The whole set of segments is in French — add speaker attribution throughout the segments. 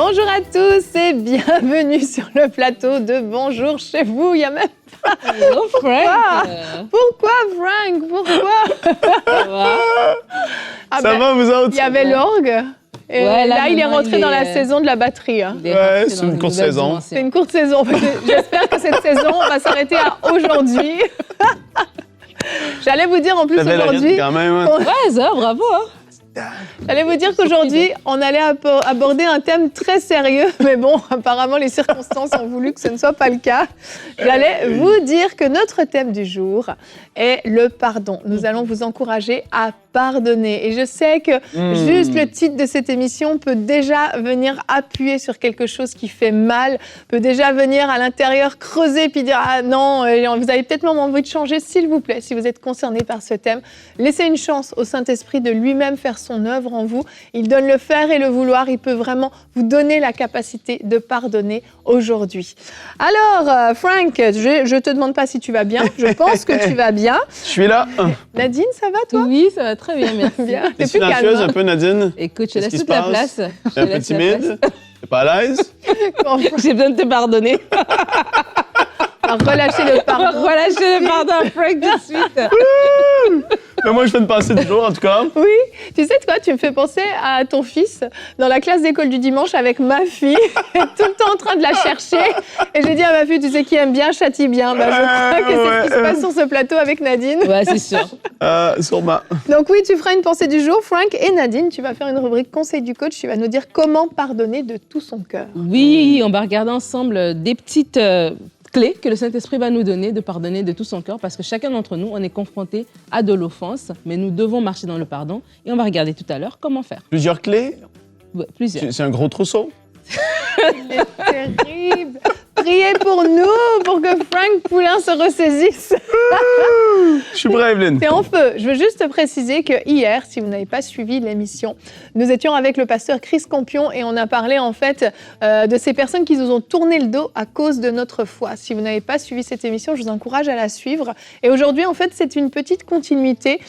Speaker 1: Bonjour à tous et bienvenue sur le plateau de Bonjour chez vous. Il y a même pas...
Speaker 2: Hello Frank.
Speaker 1: Pourquoi Frank? Pourquoi?
Speaker 3: Ça va vous autres?
Speaker 1: Il y avait l'orgue. Et
Speaker 2: Ouais,
Speaker 1: là, il est
Speaker 2: maintenant,
Speaker 1: rentré dans la saison de la batterie. Hein.
Speaker 3: Ouais, c'est une courte saison.
Speaker 1: C'est une courte saison. J'espère que cette saison va s'arrêter à aujourd'hui. J'allais vous dire en plus
Speaker 3: T'avais le rythme
Speaker 1: aujourd'hui...
Speaker 3: quand même. Hein?
Speaker 2: Ouais, ça, bravo. Hein.
Speaker 1: J'allais vous dire qu'aujourd'hui, on allait aborder un thème très sérieux, mais bon, apparemment, les circonstances ont voulu que ce ne soit pas le cas. J'allais vous dire que notre thème du jour est le pardon. Nous allons vous encourager à pardonner. Et je sais que juste le titre de cette émission peut déjà venir appuyer sur quelque chose qui fait mal, peut déjà venir à l'intérieur creuser puis dire « Ah non, vous avez peut-être même envie de changer, s'il vous plaît, si vous êtes concerné par ce thème. Laissez une chance au Saint-Esprit de lui-même faire son œuvre en vous. Il donne le faire et le vouloir. Il peut vraiment vous donner la capacité de pardonner aujourd'hui. » Alors, Frank, je ne te demande pas si tu vas bien. Je pense que tu vas bien.
Speaker 3: Je suis là.
Speaker 1: Nadine, ça va toi?
Speaker 2: Oui, ça va très bien, merci.
Speaker 1: Bien.
Speaker 3: T'es
Speaker 1: T'es plus calme.
Speaker 3: silencieuse un peu, Nadine?
Speaker 2: Écoute, je te laisse
Speaker 3: Qu'est-ce qui
Speaker 2: toute
Speaker 3: se
Speaker 2: la
Speaker 3: passe?
Speaker 2: place.
Speaker 3: T'es un peu timide? T'es pas à l'aise?
Speaker 2: J'ai besoin de te pardonner.
Speaker 1: Relâchez le pardon.
Speaker 2: Relâchez le pardon à Frank tout de suite.
Speaker 3: Mais moi, je fais une pensée du jour, en tout cas.
Speaker 1: Oui, tu sais quoi, tu me fais penser à ton fils dans la classe d'école du dimanche avec ma fille, tout le temps en train de la chercher. Et j'ai dit à ma fille, tu sais qui aime bien, châtie bien. Ben, je crois que c'est ce qui se passe sur ce plateau avec Nadine.
Speaker 2: Ouais, c'est sûr.
Speaker 3: Sûrement.
Speaker 1: Donc oui, tu feras une pensée du jour, Frank, et Nadine, tu vas faire une rubrique conseil du coach. Tu vas nous dire comment pardonner de tout son cœur.
Speaker 2: Oui, on va regarder ensemble des petites clés que le Saint-Esprit va nous donner de pardonner de tout son cœur, parce que chacun d'entre nous, on est confronté à de l'offense, mais nous devons marcher dans le pardon. Et on va regarder tout à l'heure comment faire.
Speaker 3: Plusieurs clés?
Speaker 2: Ouais, plusieurs.
Speaker 3: C'est un gros trousseau?
Speaker 1: C'est terrible. Priez pour nous, pour que Frank Poulin se ressaisisse.
Speaker 3: Je suis prêt, Evelyne.
Speaker 1: C'est en feu. Je veux juste préciser que hier, si vous n'avez pas suivi l'émission, nous étions avec le pasteur Chris Campion et on a parlé en fait de ces personnes qui nous ont tourné le dos à cause de notre foi. Si vous n'avez pas suivi cette émission, je vous encourage à la suivre. Et aujourd'hui, en fait, c'est une petite continuité.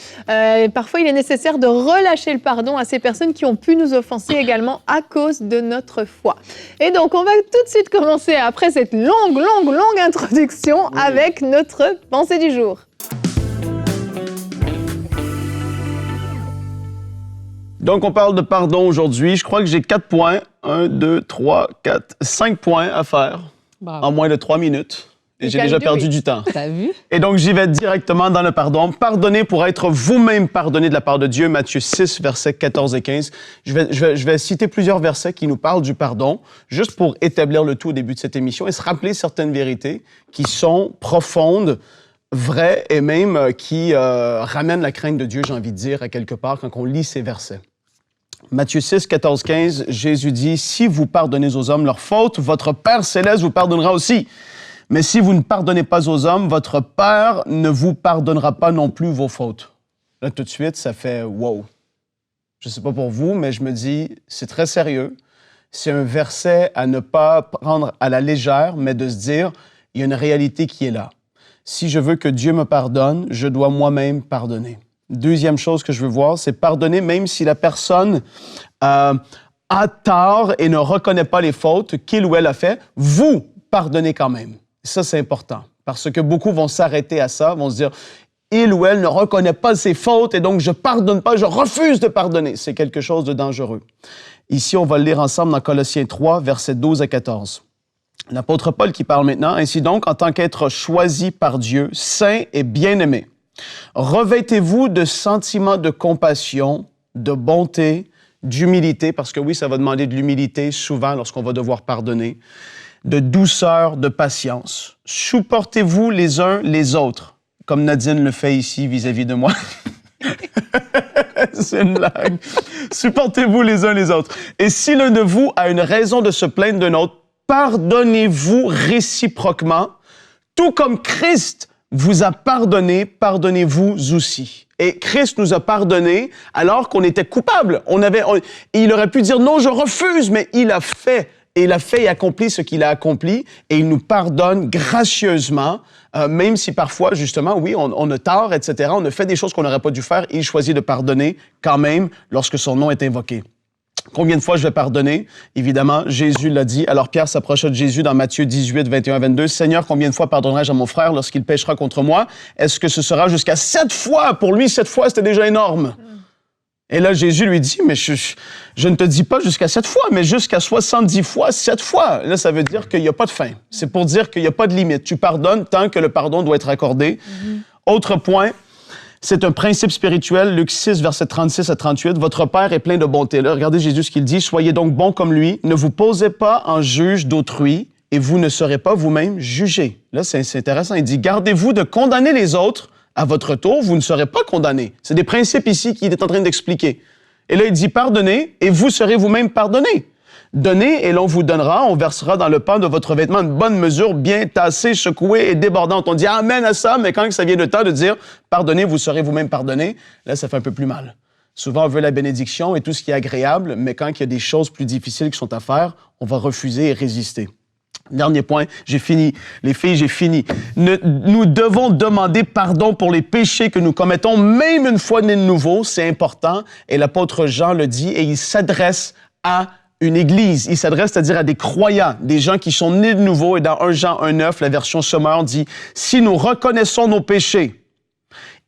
Speaker 1: Parfois, il est nécessaire de relâcher le pardon à ces personnes qui ont pu nous offenser également à cause de notre foi. Et donc, on va tout de suite commencer après cette longue introduction avec notre pensée du jour.
Speaker 3: Donc, on parle de pardon aujourd'hui. Je crois que j'ai 4 points. 1, 2, 3, 4, 5 points à faire
Speaker 2: Bravo.
Speaker 3: en moins de 3 minutes. Et j'ai déjà perdu du temps.
Speaker 2: T'as vu?
Speaker 3: Et donc, j'y vais directement dans le pardon. Pardonnez pour être vous-même pardonné de la part de Dieu. Matthieu 6, versets 14 et 15. Je vais citer plusieurs versets qui nous parlent du pardon, juste pour établir le tout au début de cette émission et se rappeler certaines vérités qui sont profondes, vraies et même qui ramènent la crainte de Dieu, j'ai envie de dire, à quelque part, quand on lit ces versets. Matthieu 6, 14, 15, Jésus dit « Si vous pardonnez aux hommes leurs fautes, votre Père céleste vous pardonnera aussi. » Mais si vous ne pardonnez pas aux hommes, votre Père ne vous pardonnera pas non plus vos fautes. Là, tout de suite, ça fait « wow ». Je ne sais pas pour vous, mais je me dis, c'est très sérieux. C'est un verset à ne pas prendre à la légère, mais de se dire, il y a une réalité qui est là. Si je veux que Dieu me pardonne, je dois moi-même pardonner. Deuxième chose que je veux voir, c'est pardonner même si la personne a tort et ne reconnaît pas les fautes qu'il ou elle a fait. Vous pardonnez quand même. Ça, c'est important, parce que beaucoup vont s'arrêter à ça, vont se dire, il ou elle ne reconnaît pas ses fautes et donc je pardonne pas, je refuse de pardonner. C'est quelque chose de dangereux. Ici, on va le lire ensemble dans Colossiens 3, versets 12 à 14. L'apôtre Paul qui parle maintenant, « Ainsi donc, en tant qu'être choisi par Dieu, saint et bien-aimé, revêtez-vous de sentiments de compassion, de bonté, d'humilité, parce que oui, ça va demander de l'humilité souvent lorsqu'on va devoir pardonner, de douceur, de patience. Supportez-vous les uns les autres, comme Nadine le fait ici vis-à-vis de moi. C'est une blague. Supportez-vous les uns les autres. Et si l'un de vous a une raison de se plaindre d'un autre, pardonnez-vous réciproquement, tout comme Christ vous a pardonné, pardonnez-vous aussi. Et Christ nous a pardonné alors qu'on était coupable. Il aurait pu dire non, je refuse, mais il a fait. Et il a fait et accompli ce qu'il a accompli, et il nous pardonne gracieusement, même si parfois, justement, oui, on a tort, etc., on a fait des choses qu'on n'aurait pas dû faire, il choisit de pardonner quand même lorsque son nom est invoqué. Combien de fois je vais pardonner? Évidemment, Jésus l'a dit. Alors Pierre s'approcha de Jésus dans Matthieu 18, 21, 22. « Seigneur, combien de fois pardonnerai-je à mon frère lorsqu'il péchera contre moi? Est-ce que ce sera jusqu'à 7 fois? » Pour lui, 7 fois, c'était déjà énorme. Et là, Jésus lui dit, « Mais je ne te dis pas jusqu'à 7 fois, mais jusqu'à 70 fois, 7 fois. » Là, ça veut dire qu'il n'y a pas de fin. C'est pour dire qu'il n'y a pas de limite. Tu pardonnes tant que le pardon doit être accordé. Autre point, c'est un principe spirituel, Luc 6, versets 36 à 38. « Votre Père est plein de bonté. » Là, regardez Jésus ce qu'il dit. « Soyez donc bons comme lui. Ne vous posez pas en juge d'autrui et vous ne serez pas vous-même jugés. » Là, c'est intéressant. Il dit, « Gardez-vous de condamner les autres. À votre tour, vous ne serez pas condamnés. » C'est des principes ici qu'il est en train d'expliquer. Et là, il dit, « Pardonnez et vous serez vous-même pardonnés. Donnez et l'on vous donnera, on versera dans le pan de votre vêtement une bonne mesure, bien tassée, secouée et débordante. » On dit amen à ça, mais quand ça vient le temps de dire pardonnez, vous serez vous-même pardonnés, là, ça fait un peu plus mal. Souvent, on veut la bénédiction et tout ce qui est agréable, mais quand il y a des choses plus difficiles qui sont à faire, on va refuser et résister. Dernier point, j'ai fini. Les filles, j'ai fini. Nous devons demander pardon pour les péchés que nous commettons, même une fois nés de nouveau, c'est important. Et l'apôtre Jean le dit, et il s'adresse à une église. Il s'adresse, c'est-à-dire à des croyants, des gens qui sont nés de nouveau. Et dans 1 Jean 1,9, la version Sommaire dit, « Si nous reconnaissons nos péchés,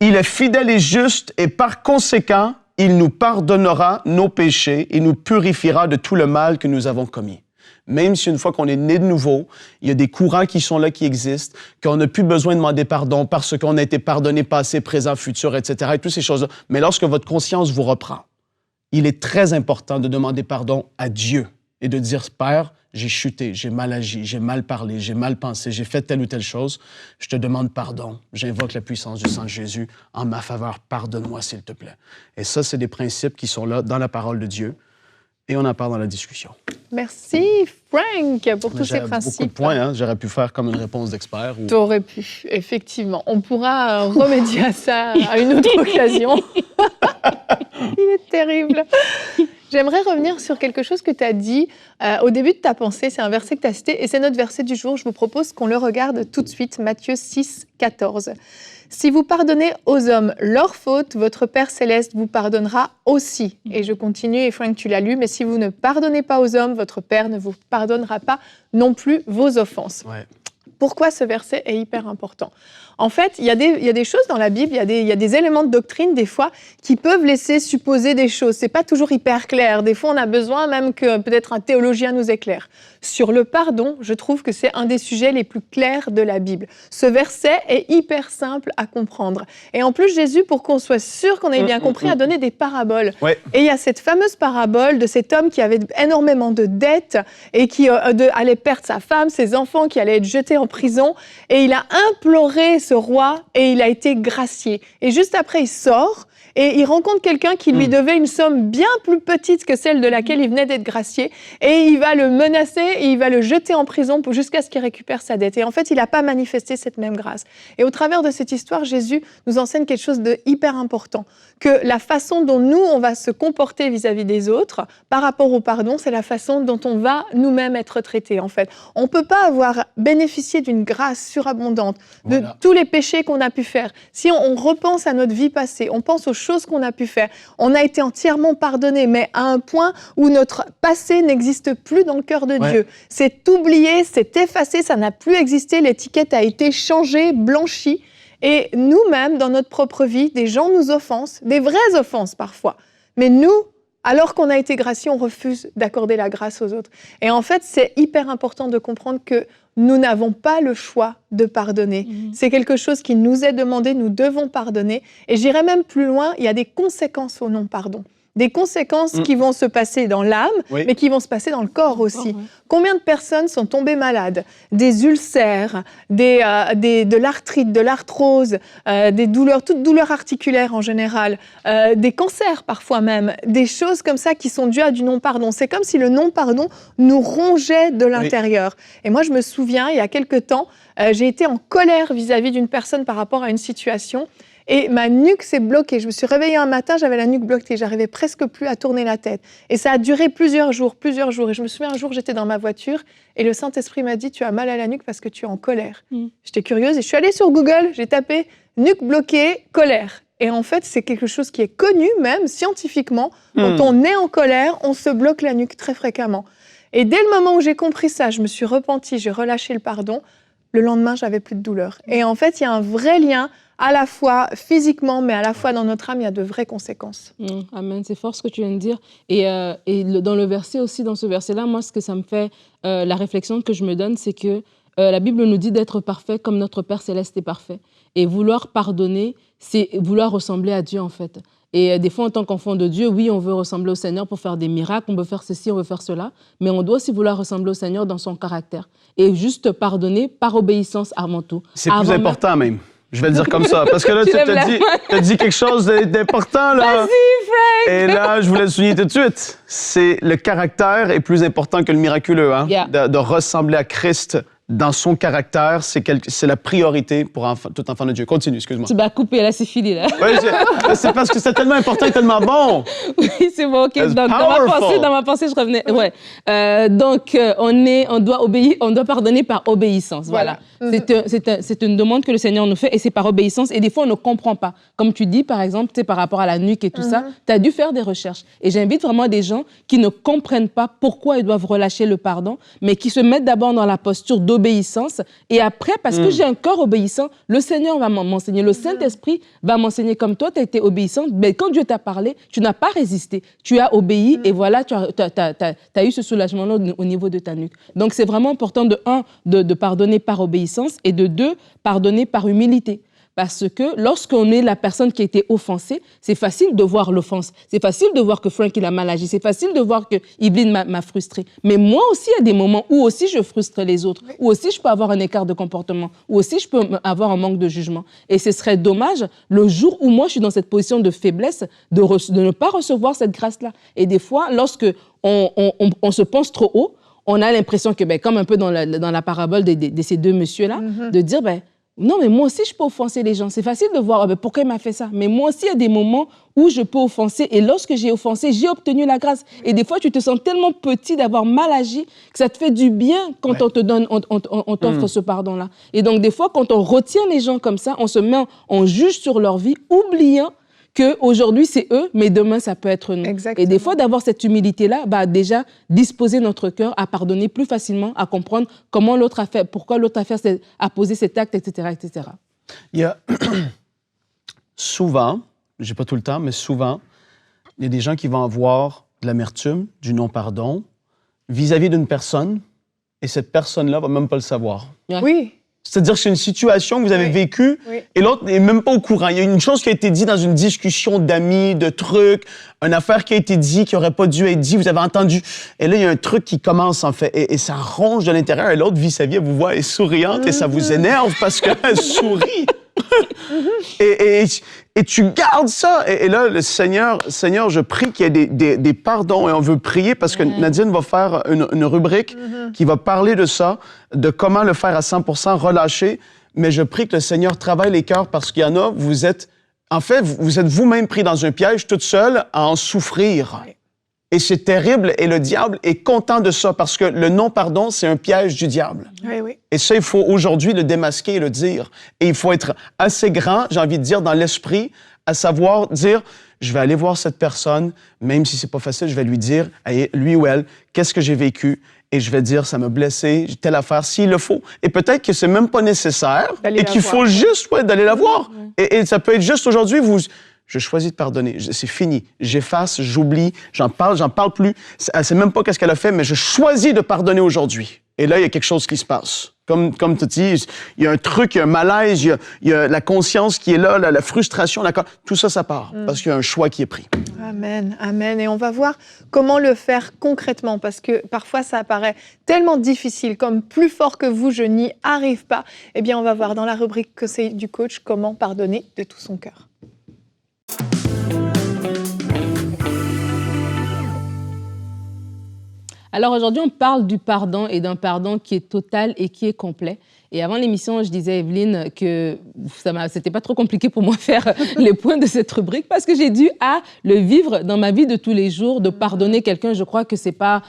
Speaker 3: il est fidèle et juste, et par conséquent, il nous pardonnera nos péchés et nous purifiera de tout le mal que nous avons commis. » Même si une fois qu'on est né de nouveau, il y a des courants qui sont là, qui existent, qu'on n'a plus besoin de demander pardon parce qu'on a été pardonné passé, présent, futur, etc. et toutes ces choses-là. Mais lorsque votre conscience vous reprend, il est très important de demander pardon à Dieu et de dire « Père, j'ai chuté, j'ai mal agi, j'ai mal parlé, j'ai mal pensé, j'ai fait telle ou telle chose. Je te demande pardon. J'invoque la puissance du sang de Jésus en ma faveur. Pardonne-moi, s'il te plaît. » Et ça, c'est des principes qui sont là dans la parole de Dieu. Et on en parle dans la discussion.
Speaker 1: Merci, Frank, pour tous ces principes.
Speaker 3: Beaucoup de points, hein? J'aurais pu faire comme une réponse d'expert. Ou...
Speaker 1: Tu aurais pu, effectivement. On pourra remédier à ça à une autre occasion. Il est terrible. J'aimerais revenir sur quelque chose que tu as dit au début de ta pensée. C'est un verset que tu as cité et c'est notre verset du jour. Je vous propose qu'on le regarde tout de suite. Matthieu 6, 14. Si vous pardonnez aux hommes leurs fautes, votre Père Céleste vous pardonnera aussi. Et je continue, et Frank, tu l'as lu, mais si vous ne pardonnez pas aux hommes, votre Père ne vous pardonnera pas non plus vos offenses.
Speaker 3: Ouais.
Speaker 1: Pourquoi ce verset est hyper important? En fait, il y a des choses dans la Bible, il y a des éléments de doctrine, des fois, qui peuvent laisser supposer des choses. C'est pas toujours hyper clair. Des fois, on a besoin même que peut-être un théologien nous éclaire. Sur le pardon, je trouve que c'est un des sujets les plus clairs de la Bible. Ce verset est hyper simple à comprendre. Et en plus, Jésus, pour qu'on soit sûr qu'on ait bien compris, a donné des paraboles.
Speaker 3: Ouais.
Speaker 1: Et il y a cette fameuse parabole de cet homme qui avait énormément de dettes et qui allait perdre sa femme, ses enfants, qui allaient être jetés en prison. Et il a imploré ce roi et il a été gracié. Et juste après, il sort et il rencontre quelqu'un qui lui devait une somme bien plus petite que celle de laquelle il venait d'être gracié. Et il va le menacer et il va le jeter en prison jusqu'à ce qu'il récupère sa dette. Et en fait, il n'a pas manifesté cette même grâce. Et au travers de cette histoire, Jésus nous enseigne quelque chose de hyper important. Que la façon dont nous, on va se comporter vis-à-vis des autres, par rapport au pardon, c'est la façon dont on va nous-mêmes être traités, en fait. On ne peut pas avoir bénéficié d'une grâce surabondante, de tous les péchés qu'on a pu faire. Si on repense à notre vie passée, on pense aux choses qu'on a pu faire, on a été entièrement pardonné, mais à un point où notre passé n'existe plus dans le cœur de Dieu. C'est oublié, c'est effacé, ça n'a plus existé, l'étiquette a été changée, blanchie. Et nous-mêmes, dans notre propre vie, des gens nous offensent, des vraies offenses parfois. Mais nous, alors qu'on a été graciés, on refuse d'accorder la grâce aux autres. Et en fait, c'est hyper important de comprendre que nous n'avons pas le choix de pardonner. C'est quelque chose qui nous est demandé, nous devons pardonner. Et j'irai même plus loin, il y a des conséquences au non-pardon. Des conséquences qui vont se passer dans l'âme, mais qui vont se passer dans le corps aussi. Combien de personnes sont tombées malades? Des ulcères, de l'arthrite, de l'arthrose, des douleurs, toutes douleurs articulaires en général, des cancers parfois même, des choses comme ça qui sont dues à du non-pardon. C'est comme si le non-pardon nous rongeait de l'intérieur. Et moi, je me souviens, il y a quelque temps, j'ai été en colère vis-à-vis d'une personne par rapport à une situation. Et ma nuque s'est bloquée. Je me suis réveillée un matin, j'avais la nuque bloquée. J'arrivais presque plus à tourner la tête. Et ça a duré plusieurs jours. Et je me souviens, un jour, j'étais dans ma voiture et le Saint-Esprit m'a dit « Tu as mal à la nuque parce que tu es en colère ». J'étais curieuse et je suis allée sur Google, j'ai tapé « nuque bloquée, colère ». Et en fait, c'est quelque chose qui est connu même scientifiquement. Quand on est en colère, on se bloque la nuque très fréquemment. Et dès le moment où j'ai compris ça, je me suis repentie, j'ai relâché le pardon. Le lendemain, j'avais plus de douleur. Et en fait, il y a un vrai lien, à la fois physiquement, mais à la fois dans notre âme, il y a de vraies conséquences.
Speaker 2: Amen, c'est fort ce que tu viens de dire. Dans le verset aussi, dans ce verset-là, moi, ce que ça me fait, la réflexion que je me donne, c'est que la Bible nous dit d'être parfait comme notre Père Céleste est parfait. Et vouloir pardonner, c'est vouloir ressembler à Dieu, en fait. Et des fois, en tant qu'enfant de Dieu, oui, on veut ressembler au Seigneur pour faire des miracles, on veut faire ceci, on veut faire cela, mais on doit aussi vouloir ressembler au Seigneur dans son caractère. Et juste pardonner par obéissance avant tout.
Speaker 3: C'est plus important même. Je vais le dire comme ça, parce que là, tu as dit quelque chose d'important, là.
Speaker 2: Vas-y, Frank!
Speaker 3: Et là, je voulais le souligner tout de suite. C'est le caractère est plus important que le miraculeux, hein?
Speaker 2: Yeah.
Speaker 3: De ressembler à Christ dans son caractère, c'est la priorité pour tout enfant de Dieu. Continue, excuse-moi.
Speaker 2: Tu m'as coupé, là, c'est fini, là.
Speaker 3: Oui, c'est parce que c'est tellement important et tellement bon.
Speaker 2: Oui, c'est bon, OK.
Speaker 3: That's
Speaker 2: Donc, dans ma pensée, je revenais. Ouais. On doit obéir, on doit pardonner par obéissance. Voilà. C'est une demande que le Seigneur nous fait et c'est par obéissance. Et des fois, on ne comprend pas. Comme tu dis, par exemple, par rapport à la nuque et tout ça, tu as dû faire des recherches. Et j'invite vraiment des gens qui ne comprennent pas pourquoi ils doivent relâcher le pardon, mais qui se mettent d'abord dans la posture d'obéissance. Et après, parce que j'ai un cœur obéissant, le Seigneur va m'enseigner. Le Saint-Esprit va m'enseigner comme toi, tu as été obéissante. Mais quand Dieu t'a parlé, tu n'as pas résisté. Tu as obéi et voilà, tu as eu ce soulagement-là au niveau de ta nuque. Donc, c'est vraiment important, de pardonner par obéissance et de deux, pardonner par humilité. Parce que lorsqu'on est la personne qui a été offensée, c'est facile de voir l'offense. C'est facile de voir que Frank, il a mal agi. C'est facile de voir que Yveline m'a frustrée. Mais moi aussi, il y a des moments où aussi je frustre les autres, où aussi je peux avoir un écart de comportement, où aussi je peux avoir un manque de jugement. Et ce serait dommage, le jour où moi, je suis dans cette position de faiblesse, de ne pas recevoir cette grâce-là. Et des fois, lorsque on se pense trop haut, on a l'impression que, comme un peu dans la parabole de ces deux messieurs-là, de dire, non, mais moi aussi, je peux offenser les gens. C'est facile de voir, pourquoi il m'a fait ça. Mais moi aussi, il y a des moments où je peux offenser. Et lorsque j'ai offensé, j'ai obtenu la grâce. Et des fois, tu te sens tellement petit d'avoir mal agi que ça te fait du bien quand on t'offre ce pardon-là. Et donc, des fois, quand on retient les gens comme ça, on juge sur leur vie, oubliant qu'aujourd'hui, c'est eux, mais demain, ça peut être nous.
Speaker 1: Exactement.
Speaker 2: Et des fois, d'avoir cette humilité-là, déjà, disposer notre cœur à pardonner plus facilement, à comprendre comment l'autre a fait, pourquoi l'autre a posé cet acte, etc., etc.
Speaker 3: Il y a souvent, j'ai pas tout le temps, mais souvent, il y a des gens qui vont avoir de l'amertume, du non-pardon, vis-à-vis d'une personne, et cette personne-là va même pas le savoir.
Speaker 1: Oui.
Speaker 3: C'est-à-dire que c'est une situation que vous avez vécue et l'autre n'est même pas au courant. Il y a une chose qui a été dite dans une discussion d'amis, de trucs, une affaire qui a été dite, qui n'aurait pas dû être dite, vous avez entendu. Et là, il y a un truc qui commence, en fait, et ça ronge de l'intérieur. Et l'autre vit sa vie, elle vous voit, elle est souriante et ça vous énerve parce qu'elle sourit. et tu gardes ça. Et là, le Seigneur, je prie qu'il y ait des pardons. Et on veut prier parce que Nadine va faire une rubrique qui va parler de ça, de comment le faire à 100%, relâcher. Mais je prie que le Seigneur travaille les cœurs parce qu'il y en a, vous êtes vous-même pris dans un piège toute seule à en souffrir. Oui. Et c'est terrible, et le diable est content de ça, parce que le non-pardon, c'est un piège du diable.
Speaker 1: Oui, oui.
Speaker 3: Et ça, il faut aujourd'hui le démasquer et le dire. Et il faut être assez grand, j'ai envie de dire, dans l'esprit, à savoir dire, je vais aller voir cette personne, même si c'est pas facile, je vais lui dire, hey, lui ou elle, qu'est-ce que j'ai vécu? Et je vais dire, ça m'a blessé, telle affaire, s'il le faut. Et peut-être que c'est même pas nécessaire, et qu'il faut juste d'aller la voir. Et ça peut être juste aujourd'hui, je choisis de pardonner. C'est fini. J'efface, j'oublie, j'en parle plus. Elle sait même pas qu'est-ce qu'elle a fait, mais je choisis de pardonner aujourd'hui. Et là, il y a quelque chose qui se passe. Comme tu dis, il y a un truc, il y a un malaise, il y a la conscience qui est là, la frustration, tout ça, ça part. Parce qu'il y a un choix qui est pris.
Speaker 1: Amen, amen. Et on va voir comment le faire concrètement, parce que parfois, ça paraît tellement difficile, comme plus fort que vous, je n'y arrive pas. Eh bien, on va voir dans la rubrique Conseil du coach comment pardonner de tout son cœur.
Speaker 2: Alors aujourd'hui, on parle du pardon et d'un pardon qui est total et qui est complet. Et avant l'émission, je disais à Evelyne que c'était pas trop compliqué pour moi faire les points de cette rubrique parce que j'ai dû le vivre dans ma vie de tous les jours, de pardonner quelqu'un. Je crois que c'est pas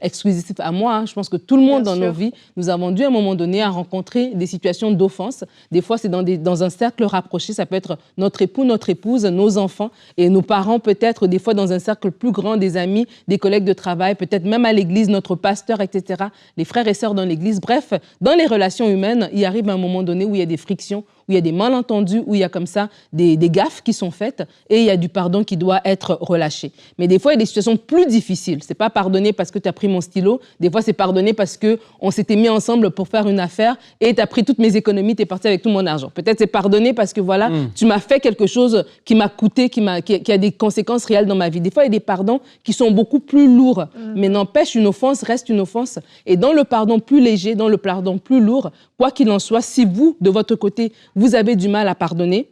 Speaker 2: exclusif à moi. Hein. Je pense que tout le monde dans nos vies, nous avons dû à un moment donné à rencontrer des situations d'offense. Des fois, c'est dans un cercle rapproché. Ça peut être notre époux, notre épouse, nos enfants et nos parents peut-être, des fois dans un cercle plus grand, des amis, des collègues de travail, peut-être même à l'église, notre pasteur, etc., les frères et sœurs dans l'église. Bref, dans les relations humaines, il arrive un moment donné où il y a des frictions, où il y a des malentendus, où il y a comme ça des gaffes qui sont faites et il y a du pardon qui doit être relâché. Mais des fois, il y a des situations plus difficiles. C'est pas pardonner parce que tu as pris mon stylo. Des fois, c'est pardonner parce qu'on s'était mis ensemble pour faire une affaire et tu as pris toutes mes économies, tu es parti avec tout mon argent. Peut-être c'est pardonner parce que voilà, tu m'as fait quelque chose qui m'a coûté, qui a des conséquences réelles dans ma vie. Des fois, il y a des pardons qui sont beaucoup plus lourds. Mais n'empêche, une offense reste une offense. Et dans le pardon plus léger, dans le pardon plus lourd, quoi qu'il en soit, si vous, de votre côté, vous avez du mal à pardonner,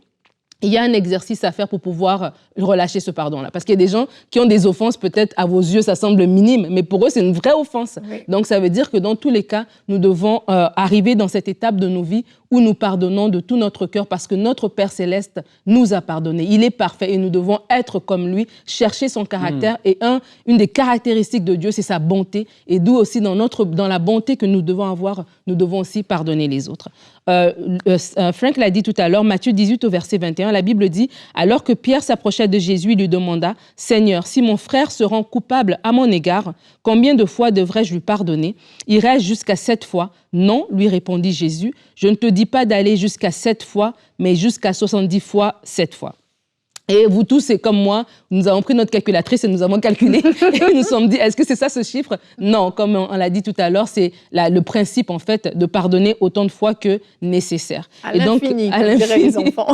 Speaker 2: il y a un exercice à faire pour pouvoir relâcher ce pardon-là. Parce qu'il y a des gens qui ont des offenses, peut-être à vos yeux, ça semble minime, mais pour eux, c'est une vraie offense. Oui. Donc, ça veut dire que dans tous les cas, nous devons arriver dans cette étape de nos vies où nous pardonnons de tout notre cœur parce que notre Père Céleste nous a pardonné. Il est parfait et nous devons être comme lui, chercher son caractère. Et une des caractéristiques de Dieu, c'est sa bonté. Et d'où aussi, dans la bonté que nous devons avoir, nous devons aussi pardonner les autres. Frank l'a dit tout à l'heure, Matthieu 18 au verset 21, la Bible dit « Alors que Pierre s'approchait de Jésus, il lui demanda « Seigneur, si mon frère se rend coupable à mon égard, combien de fois devrais-je lui pardonner? Irai-je jusqu'à 7 fois ?» « Non, lui répondit Jésus, je ne te dis pas d'aller jusqu'à 7 fois, mais jusqu'à 70 fois 7 fois. » Et vous tous, c'est comme moi, nous avons pris notre calculatrice et nous avons calculé et nous sommes dit, est-ce que c'est ça ce chiffre? Non, comme on l'a dit tout à l'heure, c'est le principe en fait de pardonner autant de fois que nécessaire.
Speaker 1: À l'infini, comme diraient les enfants.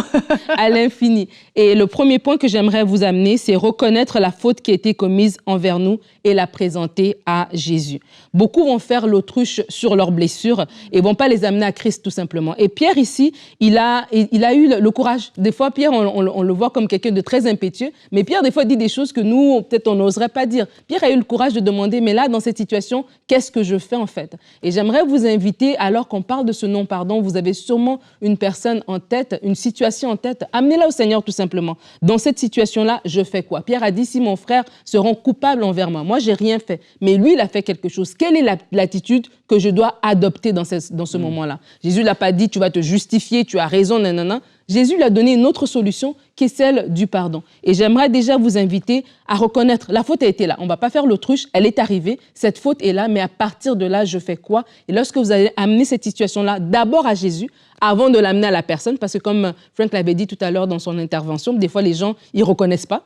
Speaker 2: À l'infini. Et le premier point que j'aimerais vous amener, c'est reconnaître la faute qui a été commise envers nous et la présenter à Jésus. Beaucoup vont faire l'autruche sur leurs blessures et vont pas les amener à Christ tout simplement. Et Pierre ici, il a eu le courage. Des fois, Pierre, on le voit comme quelqu'un de très impétueux, mais Pierre, des fois, dit des choses que nous, peut-être, on n'oserait pas dire. Pierre a eu le courage de demander, mais là, dans cette situation, qu'est-ce que je fais, en fait? Et j'aimerais vous inviter, alors qu'on parle de ce non-pardon, vous avez sûrement une personne en tête, une situation en tête, amenez-la au Seigneur, tout simplement. Dans cette situation-là, je fais quoi? Pierre a dit, si mon frère se rend coupable envers moi, moi, j'ai rien fait, mais lui, il a fait quelque chose. Quelle est l'attitude que je dois adopter dans ce moment-là? Jésus l'a pas dit, tu vas te justifier, tu as raison, nanana. Jésus lui a donné une autre solution qui est celle du pardon. Et j'aimerais déjà vous inviter à reconnaître, la faute a été là. On ne va pas faire l'autruche, elle est arrivée, cette faute est là, mais à partir de là, je fais quoi? Et lorsque vous allez amener cette situation-là d'abord à Jésus, avant de l'amener à la personne, parce que comme Frank l'avait dit tout à l'heure dans son intervention, des fois les gens, ils ne reconnaissent pas.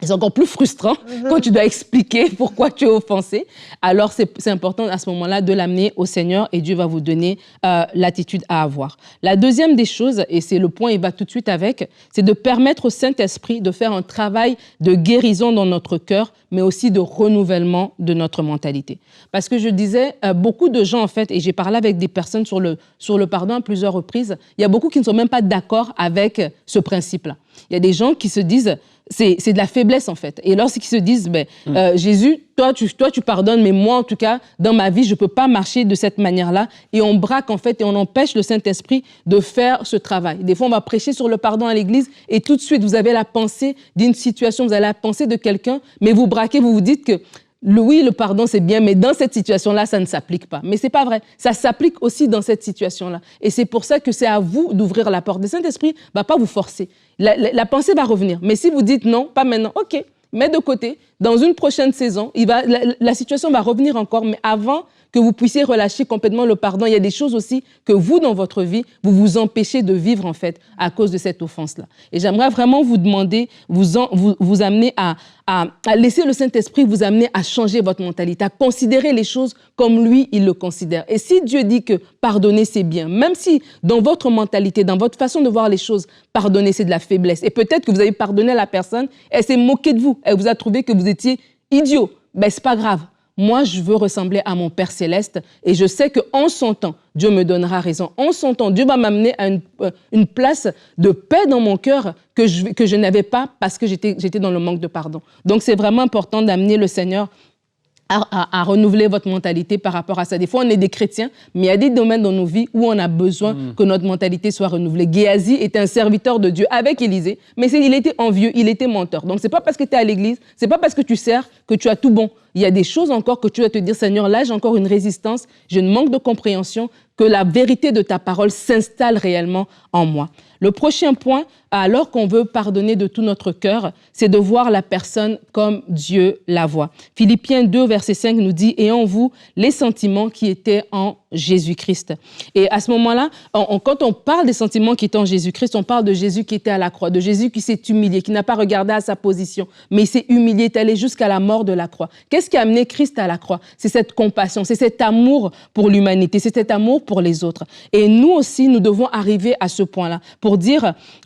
Speaker 2: C'est encore plus frustrant quand tu dois expliquer pourquoi tu es offensé. Alors, c'est important à ce moment-là de l'amener au Seigneur et Dieu va vous donner l'attitude à avoir. La deuxième des choses, et c'est le point, il va tout de suite avec, c'est de permettre au Saint-Esprit de faire un travail de guérison dans notre cœur, mais aussi de renouvellement de notre mentalité. Parce que je disais, beaucoup de gens, en fait, et j'ai parlé avec des personnes sur le pardon à plusieurs reprises, il y a beaucoup qui ne sont même pas d'accord avec ce principe-là. Il y a des gens qui se disent, c'est de la faiblesse, en fait. Et lorsqu'ils se disent, Jésus, toi, tu pardonnes, mais moi, en tout cas, dans ma vie, je ne peux pas marcher de cette manière-là. Et on braque, en fait, et on empêche le Saint-Esprit de faire ce travail. Des fois, on va prêcher sur le pardon à l'église et tout de suite, vous avez la pensée d'une situation, vous avez la pensée de quelqu'un, mais vous braquez, vous vous dites que oui, le pardon, c'est bien, mais dans cette situation-là, ça ne s'applique pas. Mais ce n'est pas vrai. Ça s'applique aussi dans cette situation-là. Et c'est pour ça que c'est à vous d'ouvrir la porte. Le Saint-Esprit ne va pas vous forcer. La pensée va revenir. Mais si vous dites non, pas maintenant, OK, mets de côté. Dans une prochaine saison, la situation va revenir encore, mais avant que vous puissiez relâcher complètement le pardon, il y a des choses aussi que vous, dans votre vie, vous vous empêchez de vivre, en fait, à cause de cette offense-là. Et j'aimerais vraiment vous demander, vous amener à laisser le Saint-Esprit vous amener à changer votre mentalité, à considérer les choses comme lui, il le considère. Et si Dieu dit que pardonner, c'est bien, même si dans votre mentalité, dans votre façon de voir les choses, pardonner, c'est de la faiblesse. Et peut-être que vous avez pardonné à la personne, elle s'est moquée de vous, elle vous a trouvé que vous étiez idiot. Ben, c'est pas grave. Moi, je veux ressembler à mon Père Céleste et je sais qu'en son temps, Dieu me donnera raison. En son temps, Dieu va m'amener à une place de paix dans mon cœur que je n'avais pas parce que j'étais dans le manque de pardon. Donc, c'est vraiment important d'amener le Seigneur à renouveler votre mentalité par rapport à ça. Des fois, on est des chrétiens, mais il y a des domaines dans nos vies où on a besoin que notre mentalité soit renouvelée. Géasi était un serviteur de Dieu avec Élisée, mais il était envieux, il était menteur. Donc, c'est pas parce que tu es à l'église, c'est pas parce que tu sers que tu as tout bon. Il y a des choses encore que tu dois te dire, Seigneur, là, j'ai encore une résistance, je manque de compréhension, que la vérité de ta parole s'installe réellement en moi. Le prochain point, alors qu'on veut pardonner de tout notre cœur, c'est de voir la personne comme Dieu la voit. Philippiens 2, verset 5 nous dit « Et en vous, les sentiments qui étaient en Jésus-Christ ». Et à ce moment-là, quand on parle des sentiments qui étaient en Jésus-Christ, on parle de Jésus qui était à la croix, de Jésus qui s'est humilié, qui n'a pas regardé à sa position, mais il s'est humilié, est allé jusqu'à la mort de la croix. Qu'est-ce qui a amené Christ à la croix? C'est cette compassion, c'est cet amour pour l'humanité, c'est cet amour pour les autres. Et nous aussi, nous devons arriver à ce point-là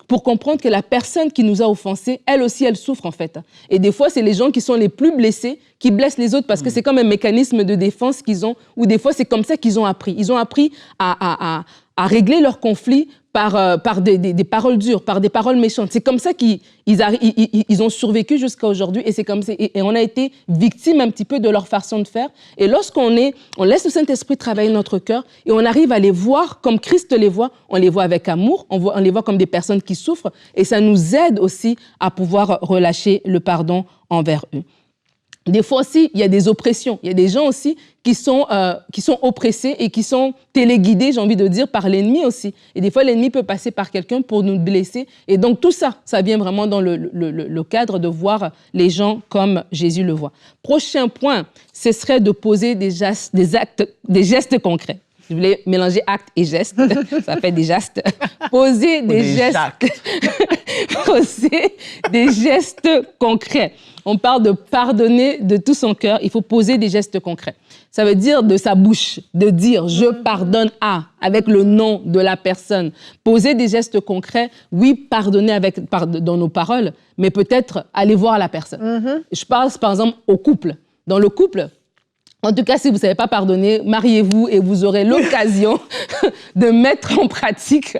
Speaker 2: pour comprendre que la personne qui nous a offensés, elle aussi, elle souffre en fait. Et des fois, c'est les gens qui sont les plus blessés qui blessent les autres parce que c'est comme un mécanisme de défense qu'ils ont, ou des fois, c'est comme ça qu'ils ont appris. Ils ont appris à régler leurs conflits par des paroles dures, par des paroles méchantes. C'est comme ça qu'ils ont survécu jusqu'à aujourd'hui et c'est comme ça. Et on a été victime un petit peu de leur façon de faire. Et lorsqu'on laisse le Saint-Esprit travailler notre cœur et on arrive à les voir comme Christ les voit, on les voit avec amour, on les voit comme des personnes qui souffrent et ça nous aide aussi à pouvoir relâcher le pardon envers eux. Des fois aussi, il y a des oppressions. Il y a des gens aussi qui sont oppressés et qui sont téléguidés, j'ai envie de dire, par l'ennemi aussi. Et des fois, l'ennemi peut passer par quelqu'un pour nous blesser. Et donc, tout ça, ça vient vraiment dans le cadre de voir les gens comme Jésus le voit. Prochain point, ce serait de poser des gestes concrets. Je voulais mélanger actes et gestes. Ça fait des gestes. Poser des gestes. Poser des gestes concrets. On parle de pardonner de tout son cœur. Il faut poser des gestes concrets. Ça veut dire de sa bouche, de dire « je pardonne à » avec le nom de la personne. Poser des gestes concrets, oui, pardonner dans nos paroles, mais peut-être aller voir la personne. Je pense par exemple au couple. Dans le couple, en tout cas, si vous ne savez pas pardonner, mariez-vous et vous aurez l'occasion de mettre en pratique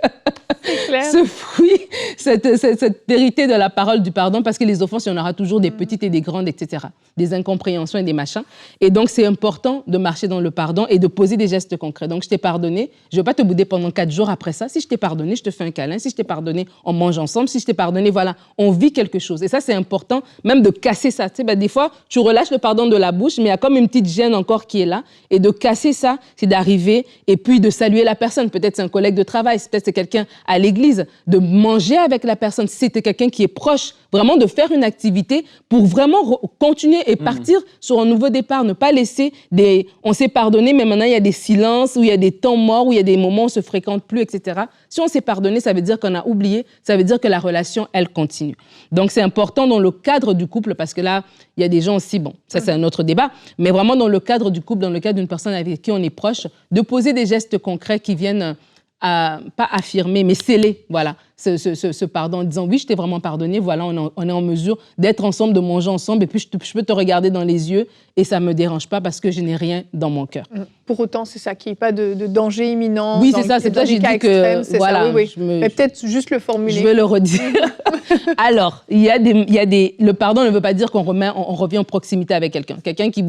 Speaker 2: ce fruit, cette vérité de la parole du pardon, parce que les offenses, il y en aura toujours des petites et des grandes, etc. Des incompréhensions et des machins. Et donc, c'est important de marcher dans le pardon et de poser des gestes concrets. Donc, je t'ai pardonné, je ne vais pas te bouder pendant 4 jours après ça. Si je t'ai pardonné, je te fais un câlin. Si je t'ai pardonné, on mange ensemble. Si je t'ai pardonné, voilà, on vit quelque chose. Et ça, c'est important, même de casser ça. Tu sais, des fois, tu relâches le pardon de la bouche, mais il y a comme une petite gêne encore qui est là. Et de casser ça, c'est d'arriver et puis de saluer la personne. Peut-être c'est un collègue de travail, peut-être c'est quelqu'un à l'église, de manger avec la personne. Si c'était quelqu'un qui est proche, vraiment de faire une activité pour vraiment continuer et partir sur un nouveau départ. Ne pas laisser on s'est pardonné, mais maintenant il y a des silences, où il y a des temps morts, où il y a des moments où on ne se fréquente plus, etc. Si on s'est pardonné, ça veut dire qu'on a oublié, ça veut dire que la relation, elle continue. Donc c'est important dans le cadre du couple, parce que là, il y a des gens aussi, bon, ça c'est un autre débat, mais vraiment dans le cadre du couple, dans le cadre d'une personne avec qui on est proche, de poser des gestes concrets qui viennent pas affirmer, mais sceller, voilà, ce pardon, en disant oui, je t'ai vraiment pardonné, voilà, on est en mesure d'être ensemble, de manger ensemble, et puis je peux te regarder dans les yeux et ça ne me dérange pas parce que je n'ai rien dans mon cœur.
Speaker 1: Pour autant, c'est ça, qu'il n'y ait pas de danger imminent.
Speaker 2: Oui, c'est ça, c'est ça que j'ai dit que, voilà,
Speaker 1: ça, oui. Mais peut-être juste le formuler.
Speaker 2: Je vais le redire. Alors, le pardon ne veut pas dire qu'on revient en proximité avec quelqu'un. Quelqu'un qui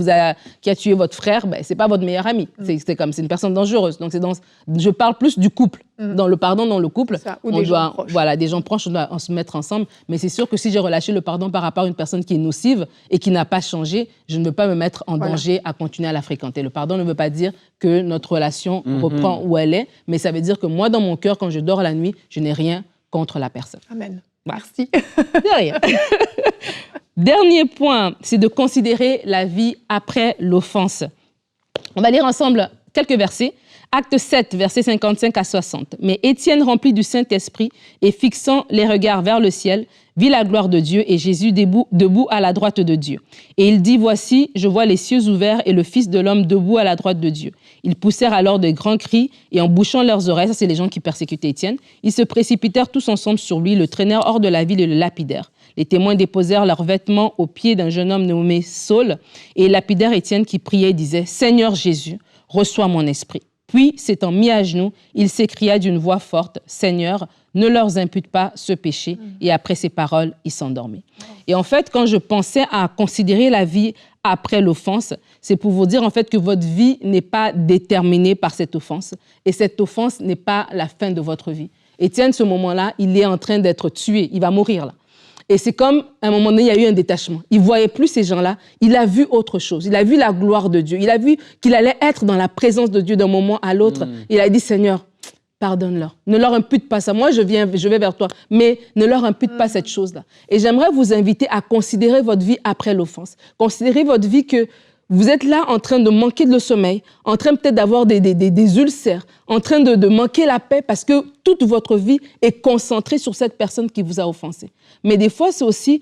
Speaker 2: a tué votre frère, ben, c'est pas votre meilleur ami. C'est une personne dangereuse. Donc, je parle plus du couple. Dans le pardon, dans le couple, ça, ou des gens proches, on doit se mettre ensemble. Mais c'est sûr que si j'ai relâché le pardon par rapport à une personne qui est nocive et qui n'a pas changé, je ne veux pas me mettre en danger à continuer à la fréquenter. Le pardon ne veut pas dire que notre relation reprend où elle est, mais ça veut dire que moi, dans mon cœur, quand je dors la nuit, je n'ai rien contre la personne.
Speaker 1: Amen.
Speaker 2: Voilà.
Speaker 1: Merci.
Speaker 2: De rien. Dernier point, c'est de considérer la vie après l'offense. On va lire ensemble quelques versets. Acte 7, versets 55 à 60. Mais Étienne, rempli du Saint-Esprit et fixant les regards vers le ciel, vit la gloire de Dieu et Jésus debout à la droite de Dieu. Et il dit, voici, je vois les cieux ouverts et le Fils de l'homme debout à la droite de Dieu. Ils poussèrent alors de grands cris et en bouchant leurs oreilles, ça c'est les gens qui persécutaient Étienne, ils se précipitèrent tous ensemble sur lui, le traînèrent hors de la ville et le lapidèrent. Les témoins déposèrent leurs vêtements aux pieds d'un jeune homme nommé Saul et lapidèrent Étienne qui priait et disait, Seigneur Jésus, reçois mon esprit. Puis, s'étant mis à genoux, il s'écria d'une voix forte, « Seigneur, ne leur impute pas ce péché. » Et après ces paroles, il s'endormit. Et en fait, quand je pensais à considérer la vie après l'offense, c'est pour vous dire en fait que votre vie n'est pas déterminée par cette offense. Et cette offense n'est pas la fin de votre vie. Étienne, ce moment-là, il est en train d'être tué. Il va mourir là. Et c'est comme, à un moment donné, il y a eu un détachement. Il ne voyait plus ces gens-là. Il a vu autre chose. Il a vu la gloire de Dieu. Il a vu qu'il allait être dans la présence de Dieu d'un moment à l'autre. Il a dit, Seigneur, pardonne-leur. Ne leur impute pas ça. Moi, je vais vers toi. Mais ne leur impute pas cette chose-là. Et j'aimerais vous inviter à considérer votre vie après l'offense. Considérez votre vie que vous êtes là en train de manquer de sommeil, en train peut-être d'avoir des ulcères, en train de manquer la paix parce que toute votre vie est concentrée sur cette personne qui vous a offensé. Mais des fois, c'est aussi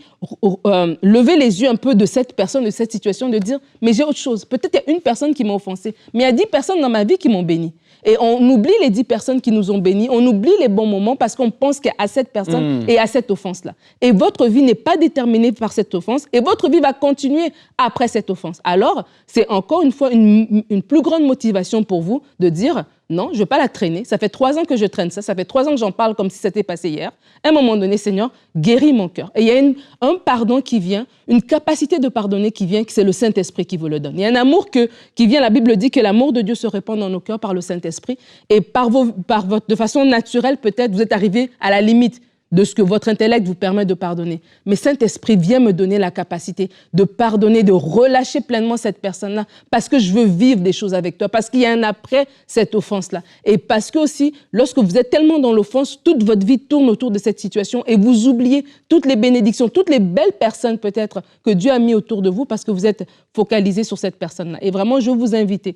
Speaker 2: lever les yeux un peu de cette personne, de cette situation, de dire « mais j'ai autre chose. Peut-être il y a une personne qui m'a offensé, mais il y a 10 personnes dans ma vie qui m'ont béni. » Et on oublie les 10 personnes qui nous ont bénis, on oublie les bons moments parce qu'on pense qu'à cette personne et à cette offense-là. Et votre vie n'est pas déterminée par cette offense et votre vie va continuer après cette offense. Alors, c'est encore une fois une plus grande motivation pour vous de dire non, je ne vais pas la traîner. Ça fait 3 ans que je traîne ça. Ça fait 3 ans que j'en parle comme si c'était passé hier. À un moment donné, Seigneur, guéris mon cœur. Et il y a un pardon qui vient, une capacité de pardonner qui vient, que c'est le Saint-Esprit qui vous le donne. Il y a un amour qui vient, la Bible dit que l'amour de Dieu se répand dans nos cœurs par le Saint-Esprit. Et de façon naturelle, peut-être, vous êtes arrivé à la limite de ce que votre intellect vous permet de pardonner. Mais Saint-Esprit vient me donner la capacité de pardonner, de relâcher pleinement cette personne-là, parce que je veux vivre des choses avec toi, parce qu'il y a un après cette offense-là. Et parce que aussi, lorsque vous êtes tellement dans l'offense, toute votre vie tourne autour de cette situation et vous oubliez toutes les bénédictions, toutes les belles personnes peut-être que Dieu a mis autour de vous parce que vous êtes focalisé sur cette personne-là. Et vraiment, je veux vous inviter.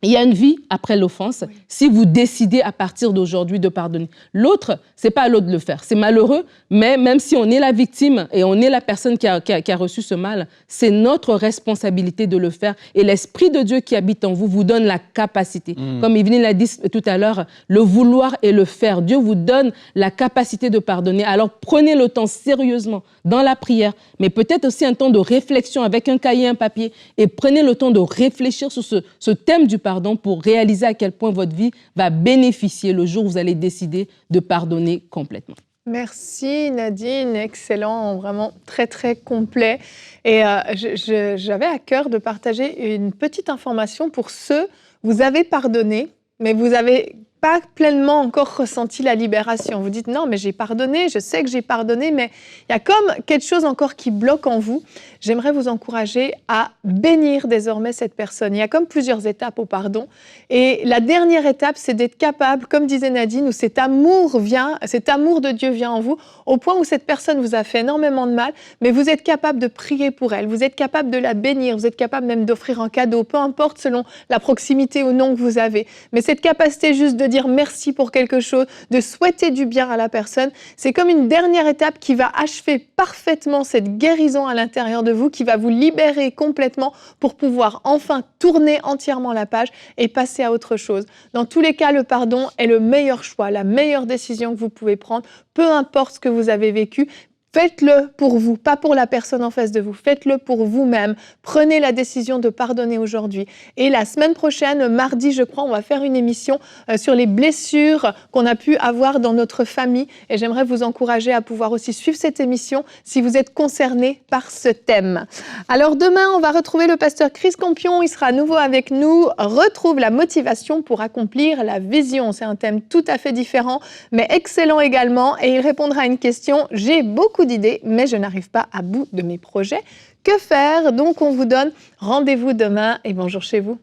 Speaker 2: Il y a une vie après l'offense si vous décidez à partir d'aujourd'hui de pardonner. L'autre, c'est pas à l'autre de le faire. C'est malheureux, mais même si on est la victime et on est la personne qui a reçu ce mal, c'est notre responsabilité de le faire. Et l'Esprit de Dieu qui habite en vous vous donne la capacité. Comme Yveline l'a dit tout à l'heure, le vouloir et le faire. Dieu vous donne la capacité de pardonner. Alors prenez le temps sérieusement dans la prière, mais peut-être aussi un temps de réflexion avec un cahier, un papier, et prenez le temps de réfléchir sur ce thème du pardon pour réaliser à quel point votre vie va bénéficier le jour où vous allez décider de pardonner complètement.
Speaker 1: Merci Nadine, excellent, vraiment très très complet. Et j'avais à cœur de partager une petite information pour ceux, vous avez pardonné, mais vous avez pas pleinement encore ressenti la libération. Vous dites non, mais j'ai pardonné, je sais que j'ai pardonné, mais il y a comme quelque chose encore qui bloque en vous. J'aimerais vous encourager à bénir désormais cette personne. Il y a comme plusieurs étapes au pardon. Et la dernière étape, c'est d'être capable, comme disait Nadine, où cet amour de Dieu vient en vous, au point où cette personne vous a fait énormément de mal, mais vous êtes capable de prier pour elle, vous êtes capable de la bénir, vous êtes capable même d'offrir un cadeau, peu importe selon la proximité ou non que vous avez. Mais cette capacité juste de dire merci pour quelque chose, de souhaiter du bien à la personne, c'est comme une dernière étape qui va achever parfaitement cette guérison à l'intérieur de vous, qui va vous libérer complètement pour pouvoir enfin tourner entièrement la page et passer à autre chose. Dans tous les cas, le pardon est le meilleur choix, la meilleure décision que vous pouvez prendre, peu importe ce que vous avez vécu. Faites-le pour vous, pas pour la personne en face de vous. Faites-le pour vous-même. Prenez la décision de pardonner aujourd'hui. Et la semaine prochaine, mardi, je crois, on va faire une émission sur les blessures qu'on a pu avoir dans notre famille. Et j'aimerais vous encourager à pouvoir aussi suivre cette émission si vous êtes concerné par ce thème. Alors demain, on va retrouver le pasteur Chris Campion. Il sera à nouveau avec nous. Retrouve la motivation pour accomplir la vision. C'est un thème tout à fait différent, mais excellent également. Et il répondra à une question. J'ai beaucoup d'idées, mais je n'arrive pas à bout de mes projets. Que faire? Donc, on vous donne rendez-vous demain et bonjour chez vous.